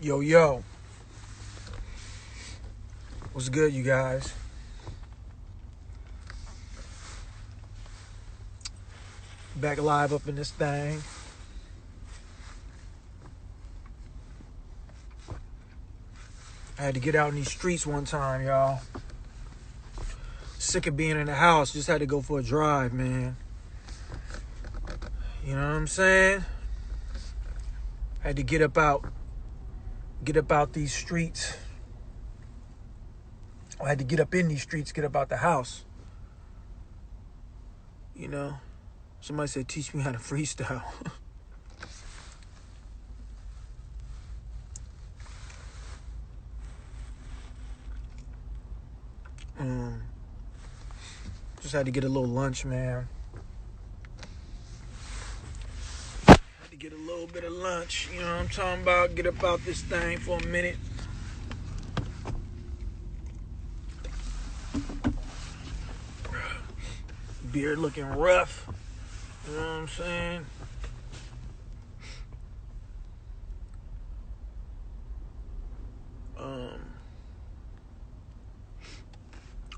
Yo, yo. What's good, you guys? Back live up in this thing. I had to get out in these streets one time, y'all. Sick of being in the house. Just had to go for a drive, man. You know what I'm saying? Had to get up out these streets. I had to get up in these streets, get up out the house. You know? Somebody said, teach me how to freestyle. Just had to get a little lunch, man. Had to get a little bit of lunch. You know what I'm talking about? Get up out this thing for a minute. Beard looking rough. You know what I'm saying?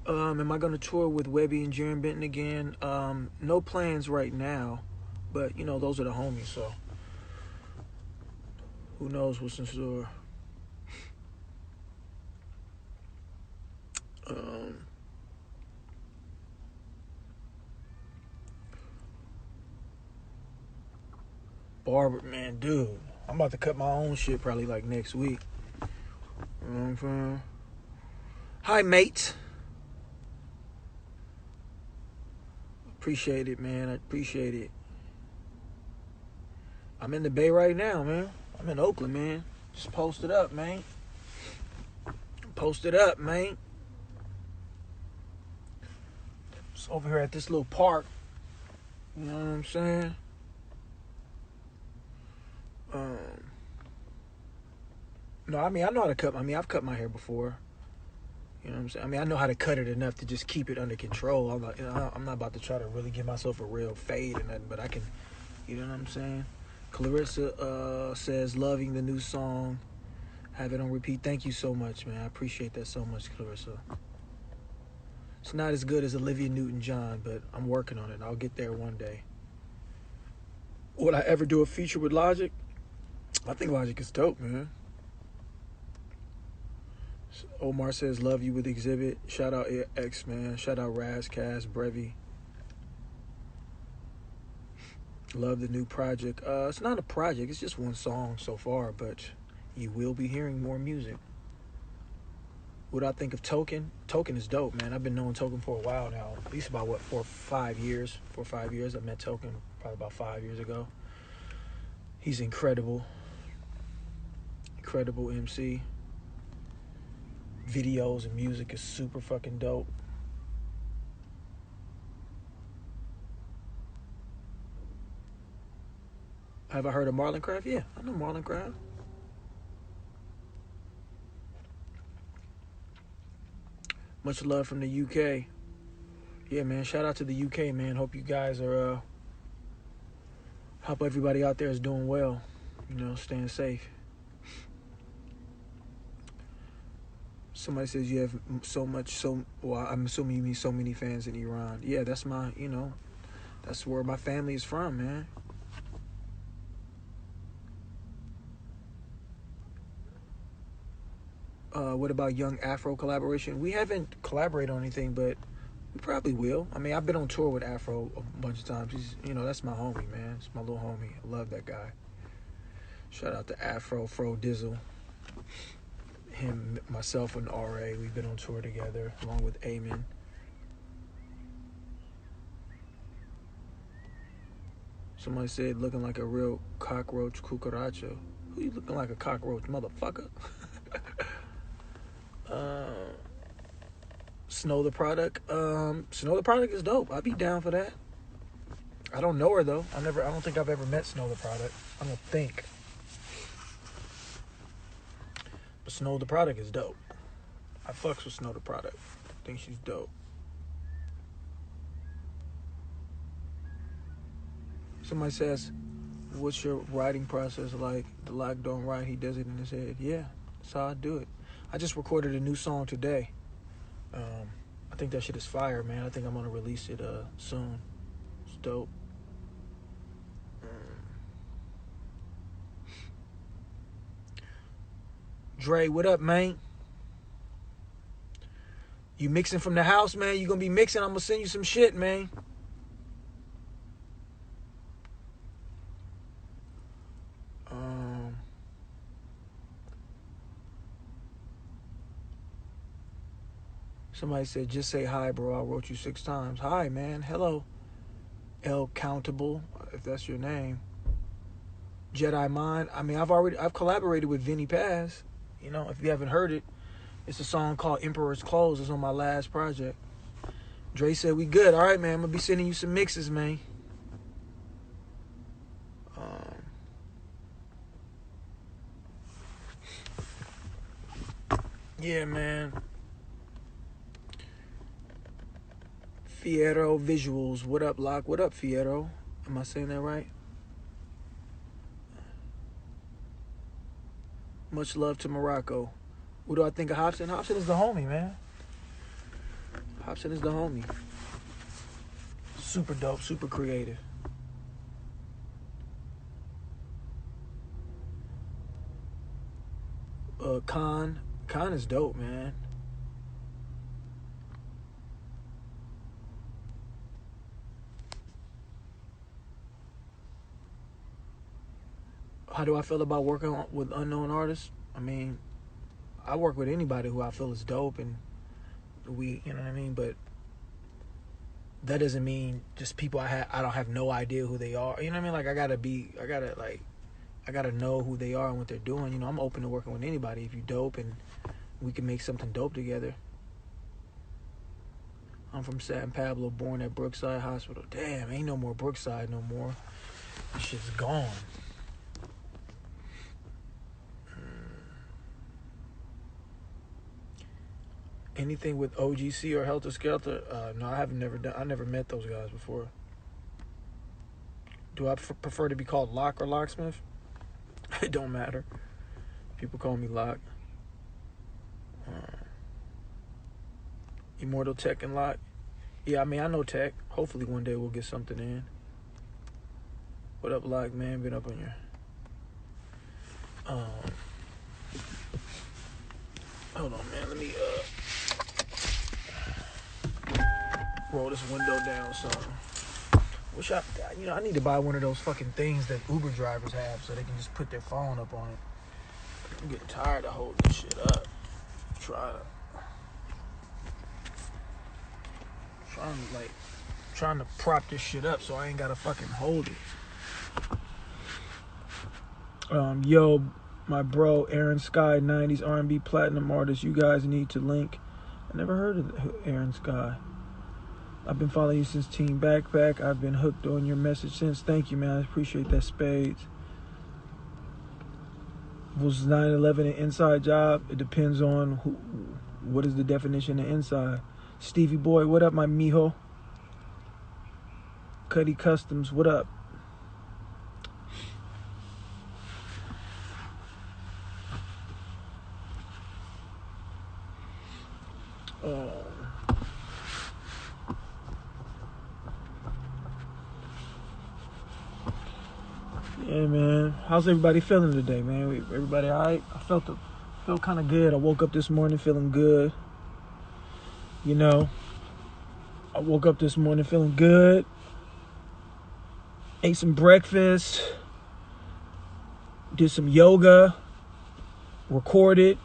Am I gonna tour with Webby and Jaron Benton again? No plans right now, but you know those are the homies, so who knows what's in store. Barber, man, dude, I'm about to cut my own shit probably like next week. You know what I'm saying? Hi, mate. Appreciate it, man. I appreciate it. I'm in the Bay right now, man. I'm in Oakland, man. Just posted up, man. Posted up, man. Just over here at this little park. You know what I'm saying? No, I mean, I know how to cut. I've cut my hair before. You know what I'm saying? I mean, I know how to cut it enough to just keep it under control. I'm not about to try to really give myself a real fade or nothing, but I can, you know what I'm saying? Clarissa says, loving the new song. Have it on repeat. Thank you so much, man. I appreciate that so much, Clarissa. It's not as good as Olivia Newton-John, but I'm working on it. I'll get there one day. Would I ever do a feature with Logic? I think Logic is dope, man. Omar says, love you with Exhibit. Shout out X, man. Shout out Razcast, Brevy. Love the new project. It's not a project. It's just one song so far, but you will be hearing more music. What I think of Token? Token is dope, man. I've been knowing Token for a while now. At least about, 4 or 5 years. 4 or 5 years. I met Token probably about 5 years ago. He's incredible. Incredible MC. Videos and music is super fucking dope. Have I heard of Marlon Craft? Yeah, I know Marlon Craft. Much love from the UK. Yeah, man, shout out to the UK, man. Hope you guys are, hope everybody out there is doing well. You know, staying safe. Somebody says you have well, I'm assuming you mean so many fans in Iran. Yeah, that's that's where my family is from, man. What about Young Afro collaboration? We haven't collaborated on anything, but we probably will. I mean, I've been on tour with Afro a bunch of times. He's, that's my homie, man. It's my little homie. I love that guy. Shout out to Afro, Fro Dizzle. Him, myself, and RA, we've been on tour together, along with Eamon. Somebody said, looking like a real cockroach cucaracho. Who you looking like a cockroach, motherfucker? Snow the Product. Snow the Product is dope. I'd be down for that. I don't know her, though. I don't think I've ever met Snow the Product. I don't think. But Snow the Product is dope. I fucks with Snow the Product. I think she's dope. Somebody says, what's your writing process like? The Lock don't write, he does it in his head. Yeah, that's how I do it. I just recorded a new song today. I think that shit is fire, man. I think I'm gonna release it soon. It's dope. Dre, what up, man? You mixing from the house, man? You gonna be mixing? I'm gonna send you some shit, man. Somebody said, just say hi, bro. I wrote you 6 times. Hi, man. Hello. El Countable, if that's your name. Jedi Mind. I mean, I've collaborated with Vinny Paz. You know, if you haven't heard it, it's a song called Emperor's Clothes. It's on my last project. Dre said, we good. All right, man. I'm going to be sending you some mixes, man. Yeah, man. Fierro Visuals. What up, Lock? What up, Fierro? Am I saying that right? Much love to Morocco. What do I think of Hobson? Hobson is the homie, man. Hobson is the homie. Super dope, super creative. Khan is dope, man. How do I feel about working with unknown artists? I mean, I work with anybody who I feel is dope, and you know what I mean? But that doesn't mean just people I don't have no idea who they are. You know what I mean? Like, I gotta know who they are and what they're doing. You know, I'm open to working with anybody if you dope and we can make something dope together. I'm from San Pablo, born at Brookside Hospital. Damn, ain't no more Brookside no more. This shit's gone. Anything with OGC or Helter Skelter? No, I never met those guys before. Do I prefer to be called Lock or Locksmith? It don't matter. People call me Lock. Immortal Tech and Lock. Yeah, I mean, I know Tech. Hopefully one day we'll get something in. What up, Lock, man? Been up on your... Hold on, man. Let me roll this window down some. I need to buy one of those fucking things that Uber drivers have so they can just put their phone up on it. I'm getting tired of holding this shit up. Trying to prop this shit up so I ain't gotta fucking hold it. Yo, my bro, Aaron Sky, 90s R&B platinum artist. You guys need to link. I never heard of Aaron Sky. I've been following you since Team Backpack. I've been hooked on your message since. Thank you, man. I appreciate that, Spades. Was 9/11 an inside job? It depends on what is the definition of inside. Stevie Boy, what up, my mijo? Cuddy Customs, what up? Yeah, man. How's everybody feeling today, man? Everybody all right? I felt kind of good. I woke up this morning feeling good. You know, I woke up this morning feeling good. Ate some breakfast. Did some yoga. Recorded.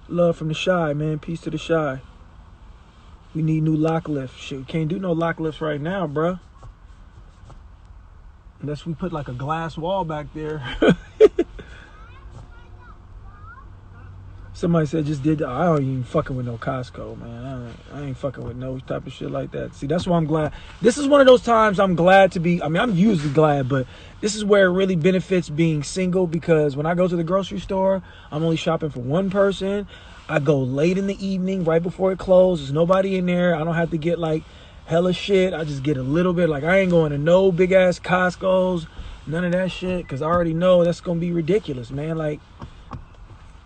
Love from the Shy, man. Peace to the Shy. We need new lock lifts. Shit, we can't do no lock lifts right now, bruh. Unless we put like a glass wall back there. Somebody said just did that. I don't even fucking with no Costco, man. I ain't fucking with no type of shit like that. See, that's why I'm glad. This is one of those times I'm glad to be. I mean, I'm usually glad, but this is where it really benefits being single, because when I go to the grocery store, I'm only shopping for one person. I go late in the evening, right before it closes. There's nobody in there. I don't have to get like hella shit. I just get a little bit. Like, I ain't going to no big ass Costco's, none of that shit, because I already know that's gonna be ridiculous, man. Like,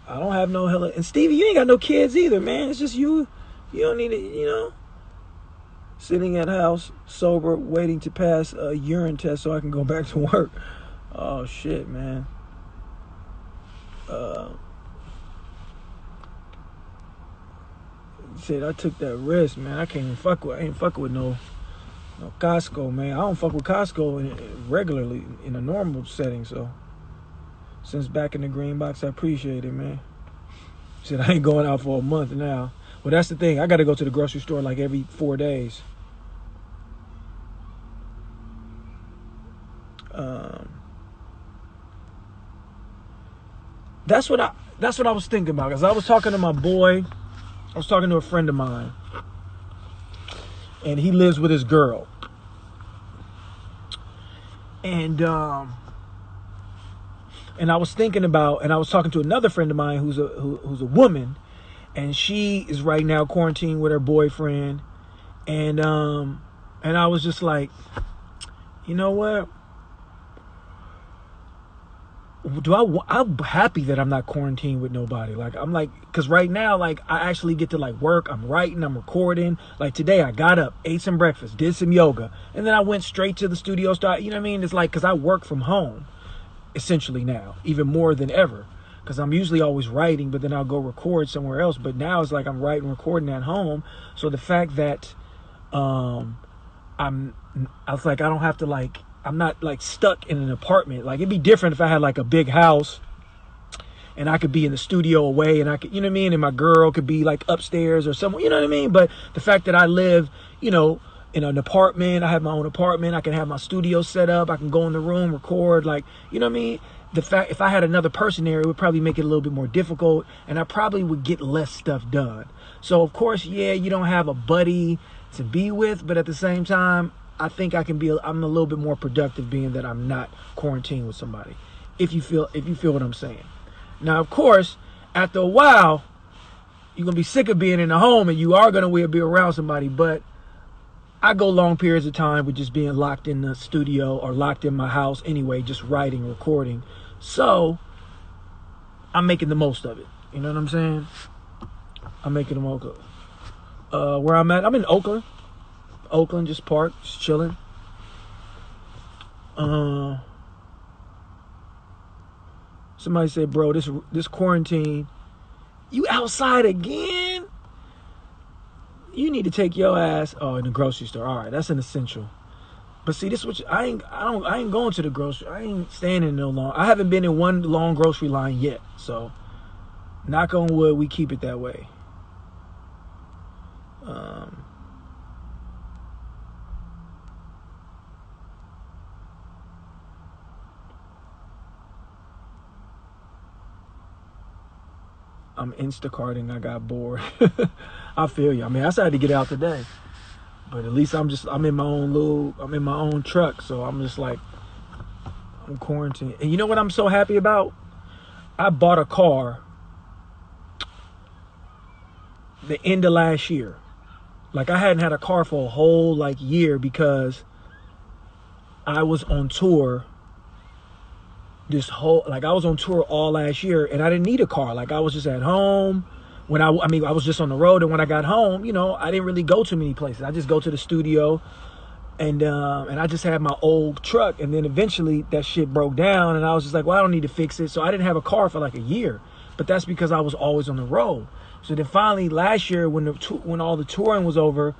I don't have no hella. And Stevie, you ain't got no kids either, man. It's just you. You don't need it, Sitting at house, sober, waiting to pass a urine test so I can go back to work. Oh shit, man. Shit, I took that risk, man. I can't even I ain't fucking with no Costco, man. I don't fuck with Costco regularly in a normal setting, so since back in the green box, I appreciate it, man. Shit, I ain't going out for a month now. Well, that's the thing. I got to go to the grocery store like every 4 days. That's what I was thinking about, because I was talking to my boy. I was talking to a friend of mine, and he lives with his girl. And I was thinking about, and I was talking to another friend of mine who's a woman, and she is right now quarantined with her boyfriend, and I was just like, you know what? I'm happy that I'm not quarantined with nobody. Like, I'm like, because right now, like, I actually get to like work. I'm writing, I'm recording. Like today, I got up, ate some breakfast, did some yoga, and then I went straight to the studio. You know what I mean? It's like, because I work from home, essentially now, even more than ever. Because I'm usually always writing, but then I'll go record somewhere else. But now it's like I'm writing, recording at home. So the fact that I was like, I don't have to like. I'm not like stuck in an apartment. Like, it'd be different if I had like a big house and I could be in the studio away, and I could, you know what I mean? And my girl could be like upstairs or somewhere, you know what I mean? But the fact that I live, in an apartment, I have my own apartment, I can have my studio set up, I can go in the room, record, like, you know what I mean? The fact, if I had another person there, it would probably make it a little bit more difficult, and I probably would get less stuff done. So of course, yeah, you don't have a buddy to be with, but at the same time, I think I'm a little bit more productive being that I'm not quarantined with somebody. If you feel what I'm saying. Now, of course, after a while, you're going to be sick of being in the home, and you are going to be around somebody. But I go long periods of time with just being locked in the studio or locked in my house anyway, just writing, recording. So I'm making the most of it. You know what I'm saying? I'm making the most of it. Where I'm at, I'm in Oakland. Just parked, just chilling. Somebody said, bro, this quarantine, you outside again? You need to take your ass in the grocery store. All right, that's an essential. But see, this is what I ain't going to the grocery. I ain't standing in no long. I haven't been in one long grocery line yet. So, knock on wood, we keep it that way. I'm Instacarting. I got bored. I feel you. I mean, I decided to get out today, but at least I'm in my own truck. So I'm just like, I'm quarantined. And you know what I'm so happy about? I bought a car the end of last year. Like, I hadn't had a car for a whole year because I was on tour. I was on tour all last year, and I didn't need a car. Like, I was just at home when I was just on the road, and when I got home, I didn't really go too many places. I just go to the studio, and I just had my old truck, and then eventually that shit broke down, and I was just like, well, I don't need to fix it. So I didn't have a car for like a year, but that's because I was always on the road. So then finally last year, when all the touring was over,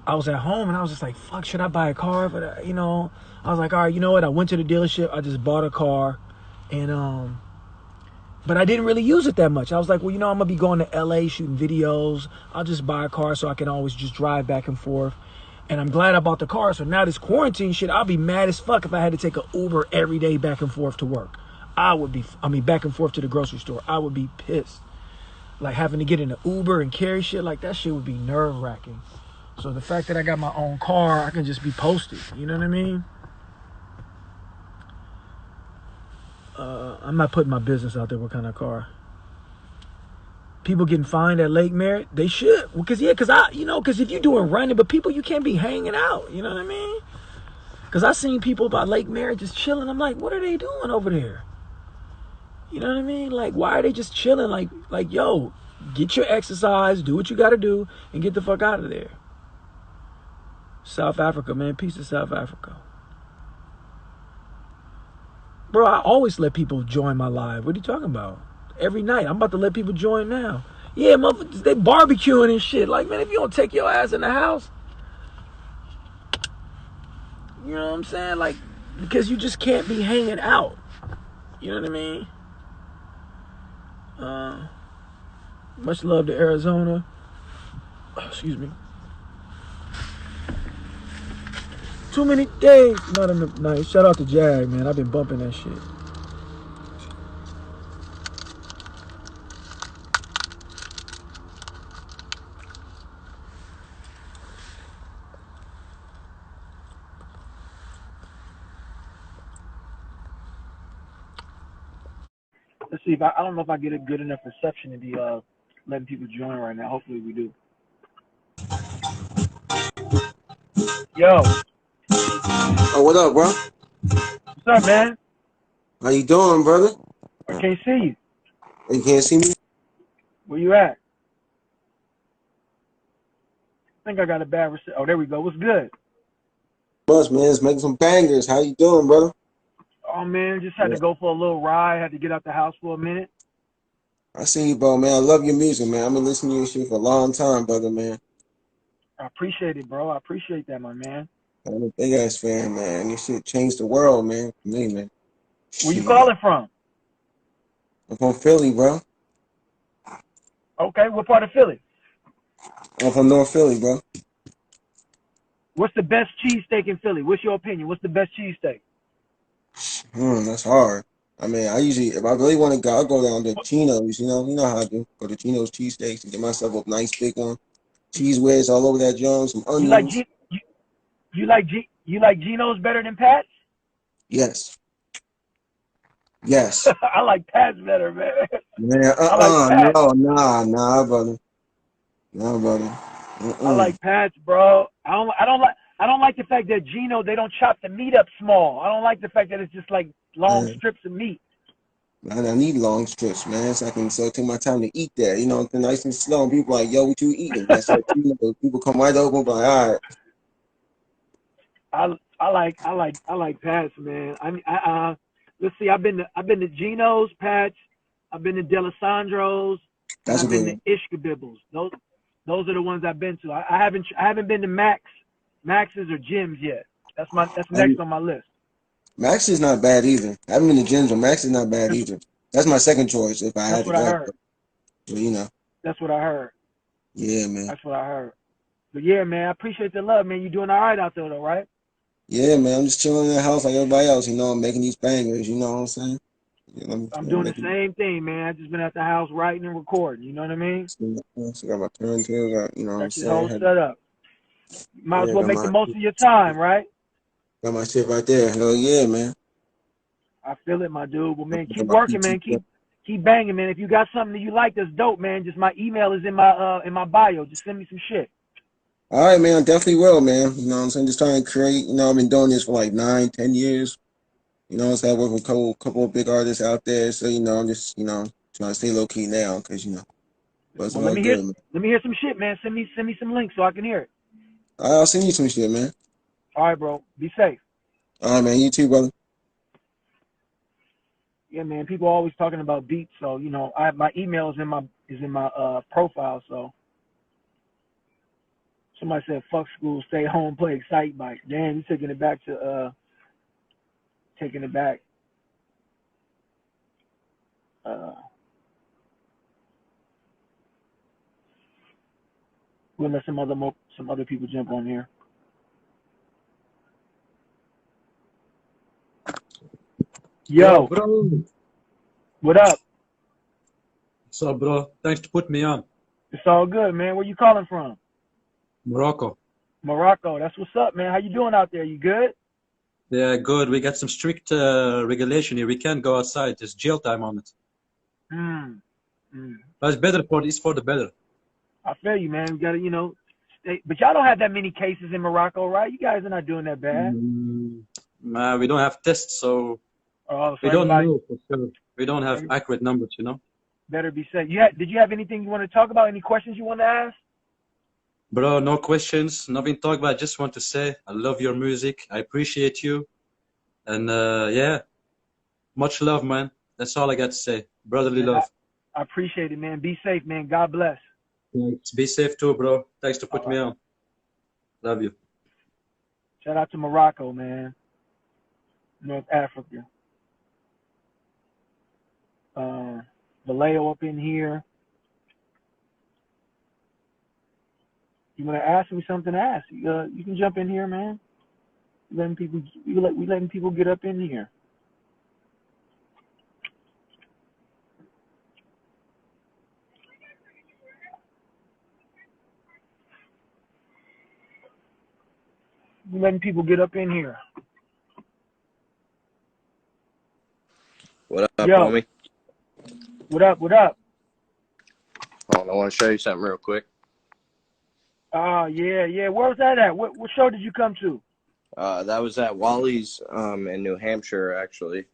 I was at home, and I was just like, fuck, should I buy a car? But I was like, all right, you know what? I went to the dealership. I just bought a car, and but I didn't really use it that much. I was like, well, I'm gonna be going to LA shooting videos. I'll just buy a car so I can always just drive back and forth. And I'm glad I bought the car. So now this quarantine shit, I'll be mad as fuck if I had to take an Uber every day back and forth to work. Back and forth to the grocery store. I would be pissed. Like, having to get in an Uber and carry shit, like, that shit would be nerve-wracking. So the fact that I got my own car, I can just be posted. You know what I mean? I'm not putting my business out there, what kind of car. People getting fined at Lake Merritt. They should. Because if you're doing running, but people, you can't be hanging out. You know what I mean? Because I seen people by Lake Merritt just chilling. I'm like, what are they doing over there? You know what I mean? Like, why are they just chilling? Like, yo, get your exercise, do what you got to do, and get the fuck out of there. South Africa, man. Peace to South Africa. Bro, I always let people join my live. What are you talking about? Every night. I'm about to let people join now. Yeah, motherfuckers, they barbecuing and shit. Like, man, if you don't take your ass in the house, you know what I'm saying? Like, because you just can't be hanging out. You know what I mean? Much love to Arizona. Oh, excuse me. Too many days. Not enough night. Shout out to Jag, man. I've been bumping that shit. Let's see if I don't know if I get a good enough reception to be letting people join right now. Hopefully we do. Yo. Oh, what up, bro? What's up, man? How you doing, brother? I can't see you. Oh, you can't see me? Where you at? I think I got a bad reception. Oh, there we go. What's good? Much, man. It's making some bangers. How you doing, brother? Oh, man, just had to go for a little ride. Had to get out the house for a minute. I see you, bro, man. I love your music, man. I've been listening to your shit for a long time, brother, man. I appreciate it, bro. I appreciate that, my man. I'm a big ass fan, man. Your shit changed the world, man. For me, man. Where you calling from? I'm from Philly, bro. Okay, what part of Philly? I'm from North Philly, bro. What's the best cheesesteak in Philly? What's your opinion? What's the best cheesesteak? That's hard. I mean, if I really want to go, I'll go down to Chino's, you know how I do. Go to Chino's cheesesteaks and get myself a nice big one. Cheese whiz all over that joint, some onions. You like Geno's better than Pat's? Yes. Yes. I like Pat's better, man. Man, nah, brother. Nah, brother. I like Pat's, bro. I don't like the fact that Geno, they don't chop the meat up small. I don't like the fact that it's just like long strips of meat. Man, I need long strips, man, so I can take my time to eat that. You know, nice and slow. And people like, yo, what you eating? That's like, people come right over, but all right. I like Pat's, man. Let's see. I've been to Geno's, Pat's. I've been to Delisandro's. That's I've been to Ishkabibbles. Those are the ones I've been to. I haven't been to Max's or Jim's yet. That's next on my list. Max is not bad either. I haven't been to Jim's, but Max is not bad either. That's my second choice if I had to go. That's what I heard. But, you know. That's what I heard. Yeah, man. That's what I heard. But yeah, man, I appreciate the love, man. You doing all right out there, though, right? Yeah, man. I'm just chilling in the house like everybody else. You know, I'm making these bangers. You know what I'm saying? I'm doing the same thing, man. I just been at the house writing and recording. You know what I mean? So got my turntables, you know what I'm saying? That's the whole setup. Might as well make the most of your time, right? Got my shit right there. Hell yeah, man. I feel it, my dude. Well, man, keep working, man. Keep banging, man. If you got something that you like that's dope, man, just my email is in my bio. Just send me some shit. All right, man. I definitely will, man. You know what I'm saying? Just trying to create. You know, I've been doing this for like 9-10 years. You know what I'm saying? I work with a couple of big artists out there. So, you know, I'm just, trying to stay low key now because, But well, let me hear some shit, man. Send me some links so I can hear it. All right, I'll send you some shit, man. All right, bro. Be safe. All right, man. You too, brother. Yeah, man. People are always talking about beats, so my email is in my profile. So somebody said, "Fuck school, stay home, play Excite Bike." Damn, you taking it back. We'll let some other people jump on here. Yo, bro. What up? What's up, bro? Thanks to put me on. It's all good, man. Where you calling from? Morocco. Morocco. That's what's up, man. How you doing out there? You good? Yeah, good. We got some strict regulation here. We can't go outside. There's jail time on it. But it's better it's for the better. I feel you, man. We gotta, stay. But y'all don't have that many cases in Morocco, right? You guys are not doing that bad. We don't have tests, so Oh, so we don't everybody know for sure. We don't have accurate numbers, you know. better be safe. Did you have anything you want to talk about? Any questions you want to ask? Bro, no questions, nothing to talk about. I just want to say I love your music. I appreciate you. And yeah, much love, man. That's all I got to say. Brotherly Man, love. I appreciate it, man. Be safe, man. God bless. Thanks. Be safe too, bro. Thanks to put All me right. on. Love you. Shout out to Morocco, man. North Africa. Vallejo up in here. You want to ask me something? Ask. You can jump in here, man. We letting people get up in here. We letting people get up in here. What up, Yo, homie? what up? What up? Hold on, I want to show you something real quick. Yeah. Where was that at? What show did you come to? That was at Wally's in New Hampshire, actually,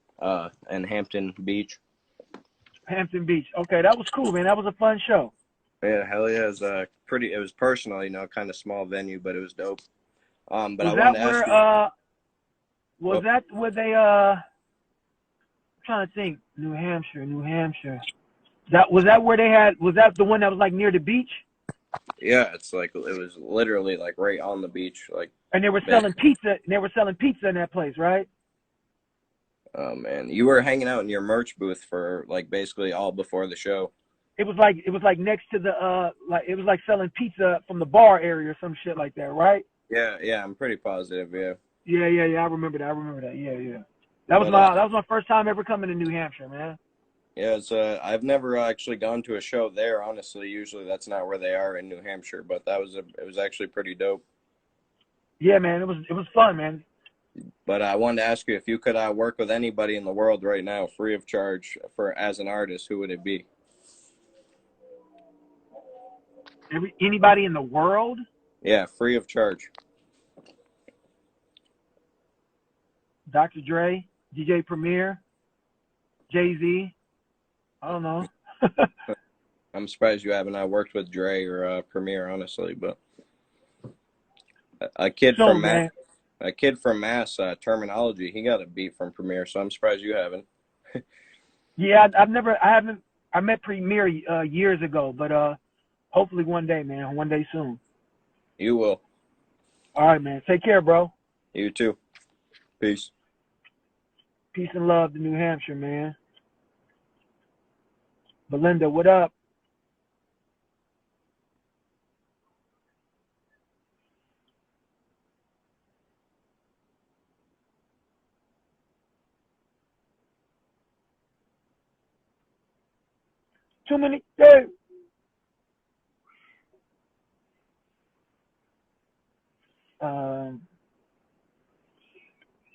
in Hampton Beach. Hampton Beach. Okay, that was cool, man. That was a fun show. Yeah, hell yeah. It was it was personal, kind of small venue, but it was dope. But Was I that wanted to where ask you. was that where they I'm trying to think. New Hampshire. Was that where they had, was that the one that was like near the beach? Yeah, it's like it was literally like right on the beach, like. And they were selling pizza. They were selling pizza in that place, right? Oh man, you were hanging out in your merch booth for like basically all before the show. It was like next to the it was like selling pizza from the bar area or some shit like that, right? Yeah, I'm pretty positive. Yeah. Yeah. I remember that. Yeah. That was my first time ever coming to New Hampshire, man. Yeah, it's I've never actually gone to a show there. Honestly, usually that's not where they are in New Hampshire, but it was actually pretty dope. Yeah, man, it was fun, man. But I wanted to ask you if you could work with anybody in the world right now, free of charge, for as an artist, who would it be? Anybody in the world? Yeah, free of charge. Dr. Dre, DJ Premier, Jay-Z. I don't know. I'm surprised you haven't worked with Dre or Premier, honestly. But a kid from Mass Terminology, he got a beat from Premier, so I'm surprised you haven't. Yeah, I met Premier years ago, but hopefully one day, man. One day soon. You will. All right, man. Take care, bro. You too. Peace. Peace and love to New Hampshire, man. Belinda, what up? Too many. Hey.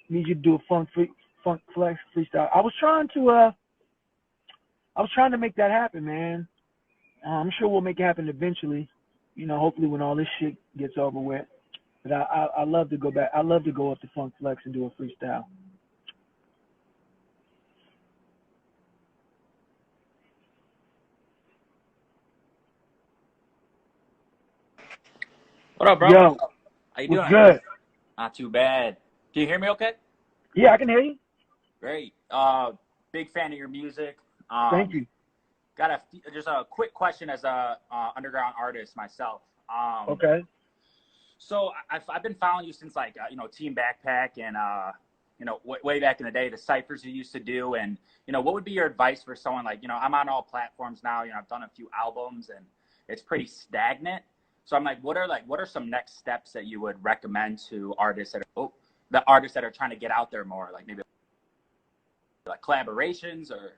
Need you to do a funk flex freestyle. I was trying to make that happen, man. I'm sure we'll make it happen eventually. Hopefully when all this shit gets over with. But I love to go back. I love to go up to Funk Flex and do a freestyle. What up, bro? Yo, How you what's doing? good? Not too bad. Can you hear me okay? Yeah, I can hear you. Great. Big fan of your music. Thank you. Got just a quick question as a underground artist myself. Okay. So I've been following you since like Team Backpack and way back in the day, the ciphers you used to do, and what would be your advice for someone like I'm on all platforms now. I've done a few albums and it's pretty stagnant. So I'm like, what are some next steps that you would recommend to artists that are trying to get out there more, like maybe like collaborations or?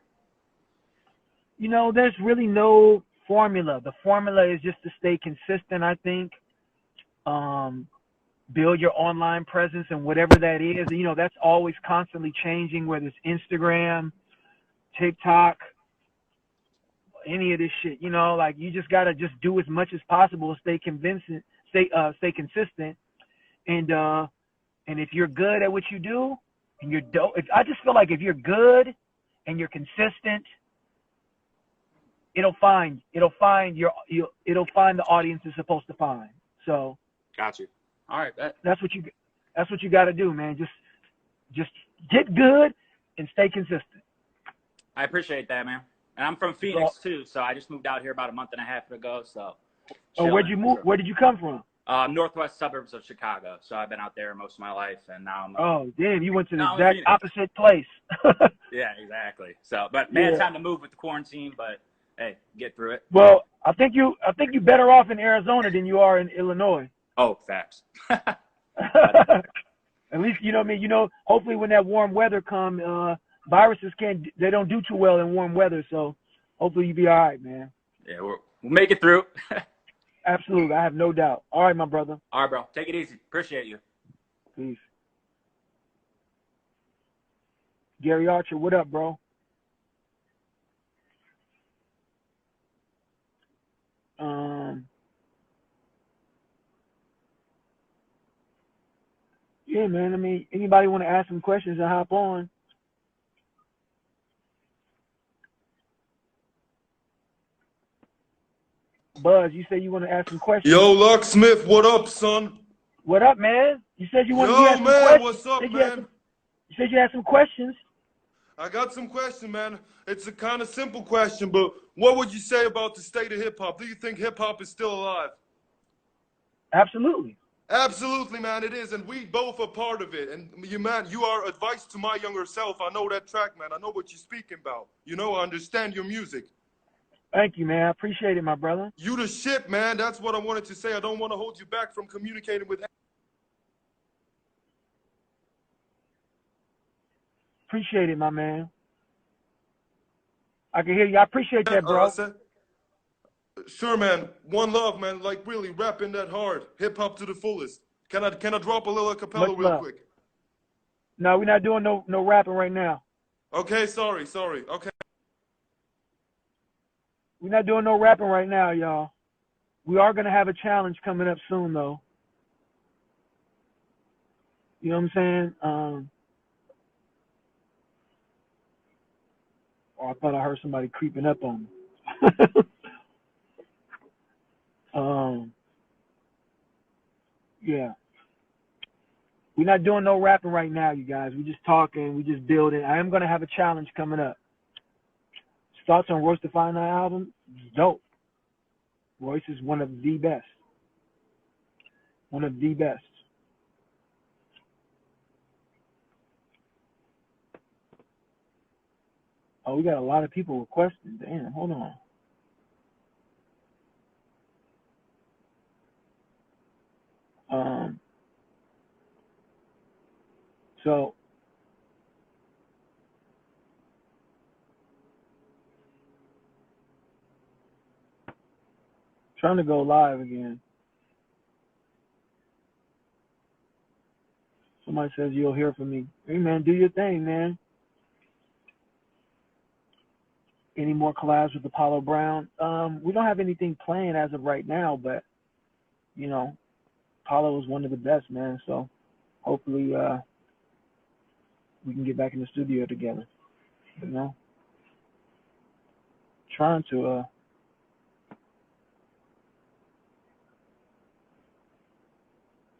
There's really no formula. The formula is just to stay consistent, I think. Build your online presence and whatever that is. That's always constantly changing, whether it's Instagram, TikTok, any of this shit. You know, like you just gotta just do as much as possible, stay convincing, stay consistent, and if you're good at what you do, and you're dope, I just feel like if you're good and you're consistent, it'll find the audience it's supposed to find. So, got you. All right, that's what you got to do, man. Just get good and stay consistent. I appreciate that, man. And I'm from Phoenix too, so I just moved out here about a month and a half ago. So, where'd you move? Where did you come from? Northwest suburbs of Chicago. So I've been out there most of my life, and now I'm. Oh, damn! You went to the exact opposite place. Yeah, exactly. So, but bad time to move with the quarantine, but hey, get through it. Well, I think you're better off in Arizona than you are in Illinois. Oh, facts. At least you know what I mean. You know, hopefully when that warm weather comes, viruses they don't do too well in warm weather. So hopefully you'll be all right, man. Yeah, we'll make it through. Absolutely, I have no doubt. All right, my brother. All right, bro. Take it easy. Appreciate you. Peace. Gary Archer, what up, bro? Yeah, man. I mean, anybody want to ask some questions and hop on? Buzz, you said you want to ask some questions. Yo, Locksmith, what up, son? What up, man? You said you wanted to ask some man, questions. what's up, man? You said you had some questions. I got some questions, man. It's a kind of simple question, but what would you say about the state of hip-hop? Do you think hip-hop is still alive? Absolutely. Absolutely, man, it is, and we both are part of it. And you are advice to my younger self. I know that track, man. I know what you're speaking about. You know, I understand your music. Thank you, man. I appreciate it, my brother. You the shit, man. That's what I wanted to say. I don't want to hold you back from communicating with. Appreciate it, my man. I can hear you. I appreciate that, bro. Sure, man. One love, man. Like really rapping that hard, hip hop to the fullest. Can I drop a little acapella real quick? No, we're not doing no rapping right now. Okay, sorry. Okay. We're not doing no rapping right now, y'all. We are gonna have a challenge coming up soon, though. You know what I'm saying? Oh, I thought I heard somebody creeping up on me. Yeah. We're not doing no rapping right now, you guys. We're just talking. We're just building. I am going to have a challenge coming up. Thoughts on Royce the Five Nine album? Dope. Royce is one of the best. One of the best. Oh, we got a lot of people requesting. Damn, hold on. So trying to go live again. Somebody says you'll hear from me. Hey man, do your thing, man. Any more collabs with Apollo Brown? We don't have anything planned as of right now, but you know, Apollo is one of the best, man. So hopefully we can get back in the studio together. You know, trying to.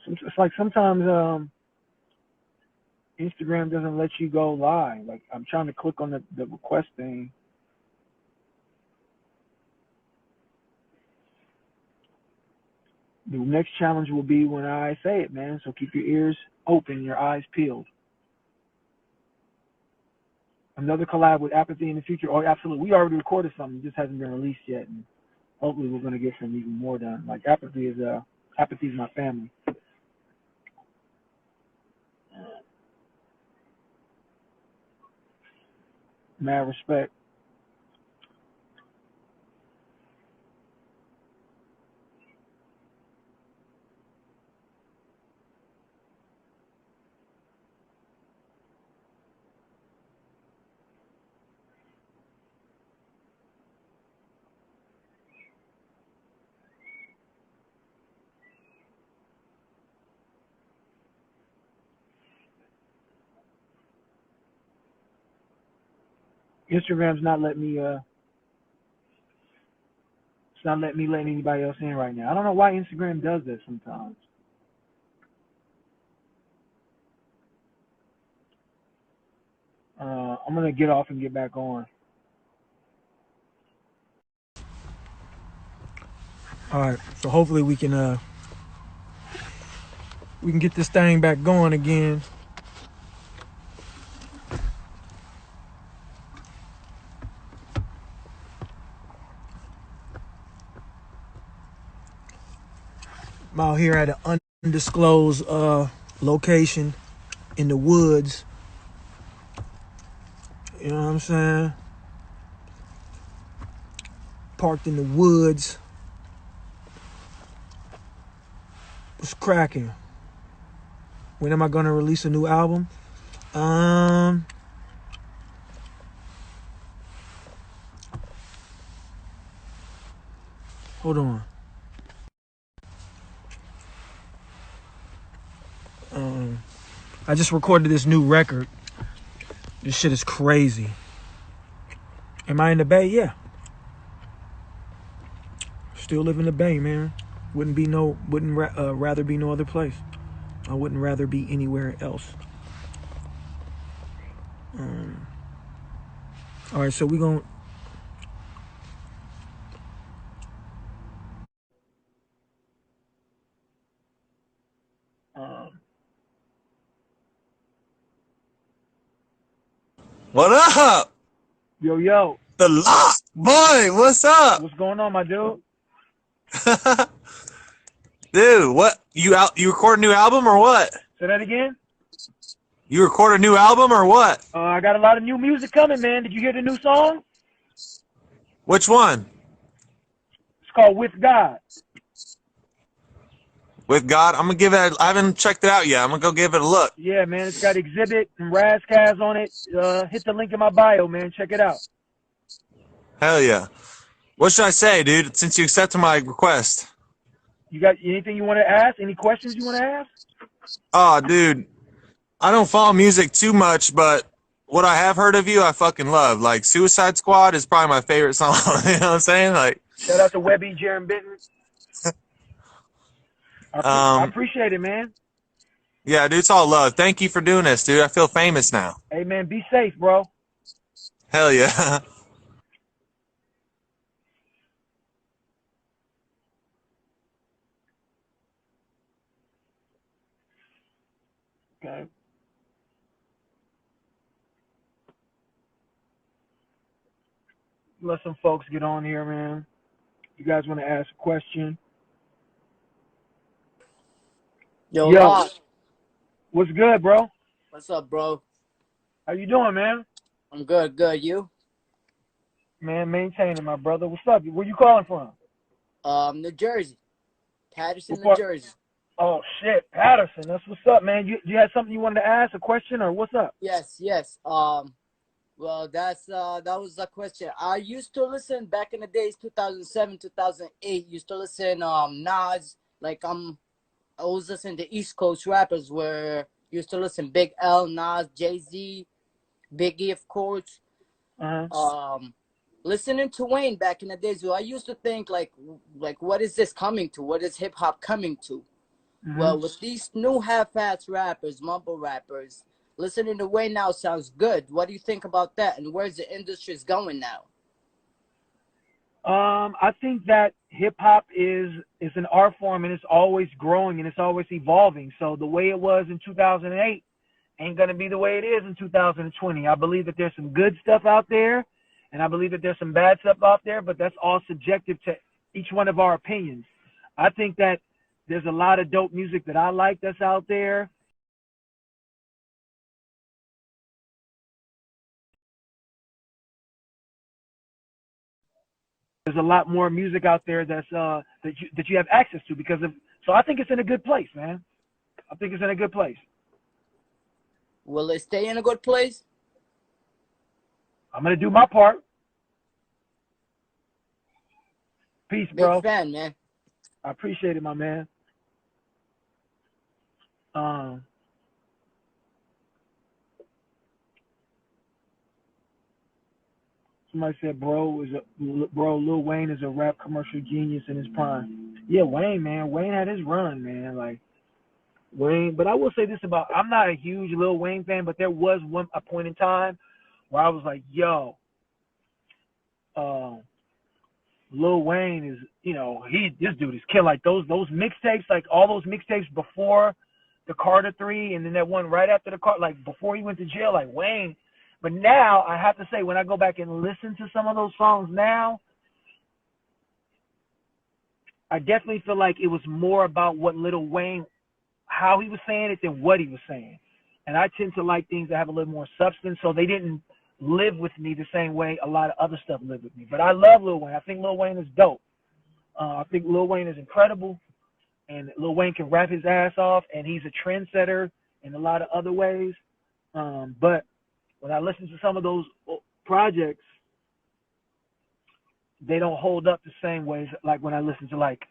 It's like sometimes Instagram doesn't let you go live. Like I'm trying to click on the request thing. The next challenge will be when I say it, man. So keep your ears open, your eyes peeled. Another collab with Apathy in the future. Oh, absolutely. We already recorded something. It just hasn't been released yet. And hopefully we're going to get some even more done. Like Apathy is my family. Mad respect. Instagram's not letting me. It's not letting me let anybody else in right now. I don't know why Instagram does that sometimes. I'm gonna get off and get back on. All right, so hopefully we can get this thing back going again. I'm out here at an undisclosed location in the woods. You know what I'm saying? Parked in the woods. What's cracking? When am I gonna release a new album? Hold on. I just recorded this new record. This shit is crazy. Am I in the Bay? Yeah. Still live in the Bay, man. Wouldn't rather be no other place. I wouldn't rather be anywhere else. All right, so we gonna. What up? Yo. The Lock Boy, what's up? What's going on, my dude? Dude, what? You record a new album or what? Say that again? You record a new album or what? I got a lot of new music coming, man. Did you hear the new song? Which one? It's called With God. With God? I'm gonna give it. I haven't checked it out yet. I'm gonna go give it a look. Yeah, man. It's got Exhibit and Razzcazz on it. Hit the link in my bio, man. Check it out. Hell yeah. What should I say, dude? Since you accepted my request. You got anything you want to ask? Any questions you want to ask? Oh, dude. I don't follow music too much, but what I have heard of you, I fucking love. Like Suicide Squad is probably my favorite song. You know what I'm saying? Like. Shout out to Webby, Jaron Benton. I appreciate it, man. Yeah, dude, it's all love. Thank you for doing this, dude. I feel famous now. Hey, man, be safe, bro. Hell yeah. Okay. Let some folks get on here, man. You guys want to ask a question? Yo, Lock. What's good, bro? What's up, bro? How you doing, man? I'm good. You? Man, maintaining, my brother. What's up? Where you calling from? New Jersey. Patterson, New Jersey. Oh, shit. Patterson. That's what's up, man. You had something you wanted to ask, a question, or what's up? Yes. Well, that was a question. I used to listen back in the days, 2007, 2008. Used to listen Nas. Like I was listening to East Coast rappers where used to listen Big L, Nas, Jay-Z, Biggie, of course. Listening to Wayne back in the days, well, I used to think like what is this coming to? What is hip hop coming to? Well, with these new half-ass rappers, mumble rappers, listening to Wayne now sounds good. What do you think about that? And where's the industry going now? I think that hip hop is an art form, and it's always growing and it's always evolving. So the way it was in 2008 ain't gonna be the way it is in 2020. I believe that there's some good stuff out there, and I believe that there's some bad stuff out there, but that's all subjective to each one of our opinions. I think that there's a lot of dope music that I like that's out there. There's a lot more music out there that's that you have access to because of. So I think it's in a good place, man. I think it's in a good place. Will it stay in a good place? I'm gonna do my part. Peace, bro. Big fan, man. I appreciate it, my man. Somebody said, bro, Lil Wayne is a rap commercial genius in his prime. Yeah, Wayne, man. Wayne had his run, man. Like, Wayne. But I will say this about, I'm not a huge Lil Wayne fan, but there was a point in time where I was like, yo, Lil Wayne is, this dude is killing. Like those mixtapes, like all those mixtapes before the Carter 3, and then that one right after the Carter, like before he went to jail, like Wayne. But now I have to say, when I go back and listen to some of those songs now, I definitely feel like it was more about what Lil Wayne, how he was saying it than what he was saying. And I tend to like things that have a little more substance, so they didn't live with me the same way a lot of other stuff lived with me. But I love Lil Wayne. I think Lil Wayne is dope. I think Lil Wayne is incredible, and Lil Wayne can rap his ass off, and he's a trendsetter in a lot of other ways. But when I listen to some of those projects, they don't hold up the same ways like when I listen to like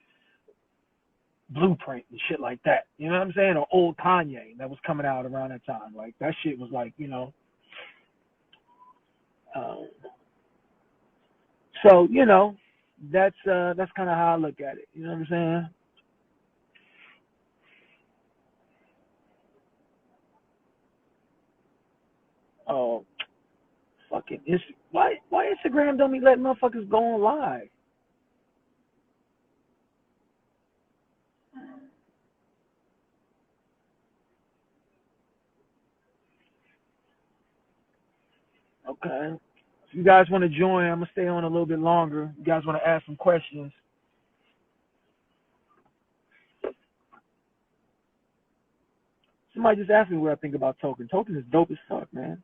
Blueprint and shit like that. You know what I'm saying? Or old Kanye that was coming out around that time. Like that shit was like, so that's kind of how I look at it. You know what I'm saying? Oh, fucking why Instagram don't be letting motherfuckers go on live? Okay. If you guys want to join, I'm gonna stay on a little bit longer. You guys want to ask some questions? Somebody just asked me what I think about Token. Token is dope as fuck, man.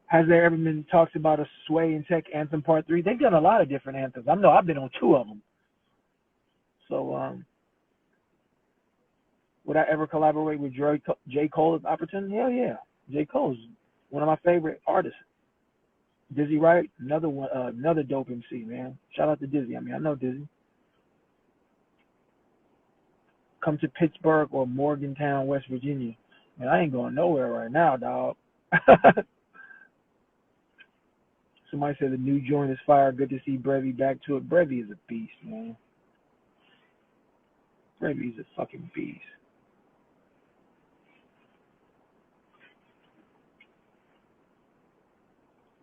Has there ever been talks about a Sway and Tech Anthem Part 3? They've done a lot of different anthems. I know I've been on 2 of them. So, would I ever collaborate with J. Cole if opportunity? Hell yeah. J. Cole's one of my favorite artists. Dizzy Wright, another one, another dope MC, man. Shout out to Dizzy. I know Dizzy. Come to Pittsburgh or Morgantown, West Virginia. Man, I ain't going nowhere right now, dog. Somebody said the new joint is fire. Good to see Brevy back to it. Brevy is a beast, man. Brevy is a fucking beast.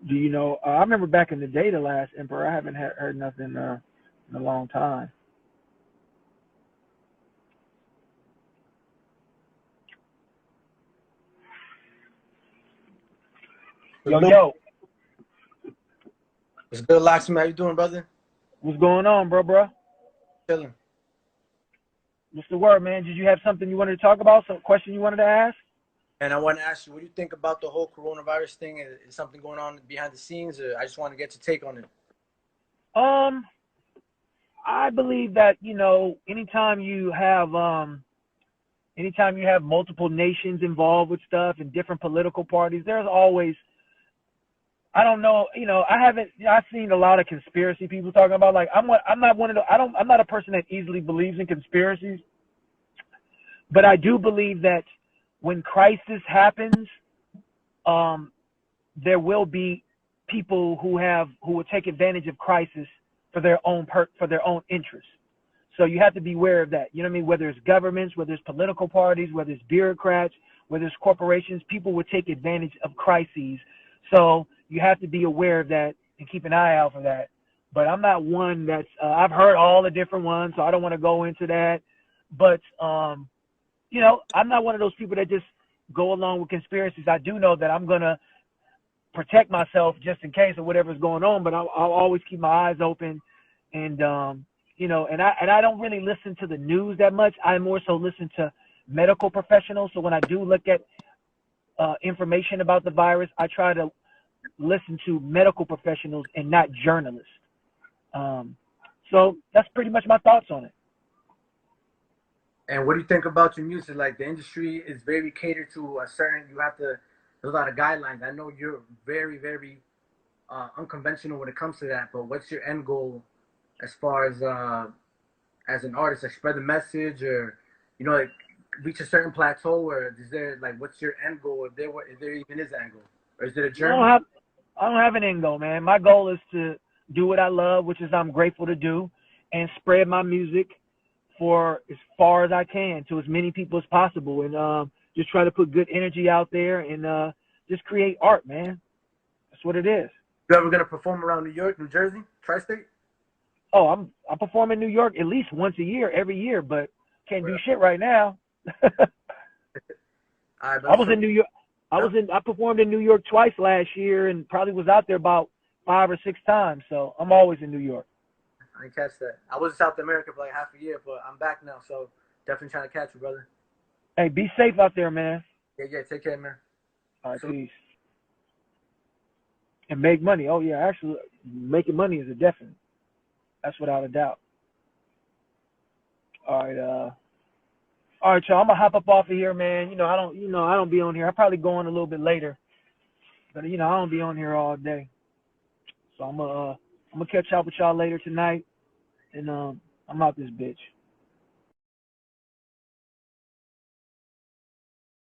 Do you know? I remember back in the day, the last Emperor. I haven't heard nothing in a long time. Yo. What's good, Locksmith? How you doing, brother? What's going on, bro? Chilling. What's the word, man? Did you have something you wanted to talk about? Some question you wanted to ask? And I want to ask you, what do you think about the whole coronavirus thing? Is something going on behind the scenes, or I just want to get your take on it? I believe that, anytime you have multiple nations involved with stuff and different political parties, there's always, I don't know, I've seen a lot of conspiracy people talking about, like, I'm not one of the, I'm not a person that easily believes in conspiracies, but I do believe that when crisis happens, there will be people who will take advantage of crisis for their own interests. So you have to be aware of that. You know what I mean? Whether it's governments, whether it's political parties, whether it's bureaucrats, whether it's corporations, people will take advantage of crises. So you have to be aware of that and keep an eye out for that. But I'm not one that's I've heard all the different ones, so I don't want to go into that. But I'm not one of those people that just go along with conspiracies. I do know that I'm gonna protect myself just in case of whatever's going on, but I'll always keep my eyes open, and and I don't really listen to the news that much. I more so listen to medical professionals. So when I do look at information about the virus, I try to listen to medical professionals and not journalists. So that's pretty much my thoughts on it. And what do you think about your music? Like, the industry is very catered to a certain, there's a lot of guidelines. I know you're very, very unconventional when it comes to that, but what's your end goal as far as an artist? Like, spread the message, or, like, reach a certain plateau, or is there like what's your end goal? If there even is an end goal, or is it a I journey? don't have an end goal, man. My goal is to do what I love, which is I'm grateful to do, and spread my music for as far as I can to as many people as possible, and just try to put good energy out there and just create art, man. That's what it is. You ever gonna perform around New York, New Jersey, tri-state? Oh, I perform in New York at least once a year, every year, but can't do Well, shit right now. all right, I brother. was in New York. I performed in New York twice last year, and probably was out there about 5 or 6 times. So I'm always in New York. I didn't catch that. I was in South America for like half a year, but I'm back now, so definitely trying to catch you, brother. Hey, be safe out there, man. Yeah, take care, man. All right, So, peace. And make money. Oh yeah, actually, making money is a definite. That's without a doubt. All right, y'all. I'm gonna hop up off of here, man. I don't be on here. I probably go on a little bit later, but I don't be on here all day. So I'm gonna catch up with y'all later tonight, and I'm out this bitch.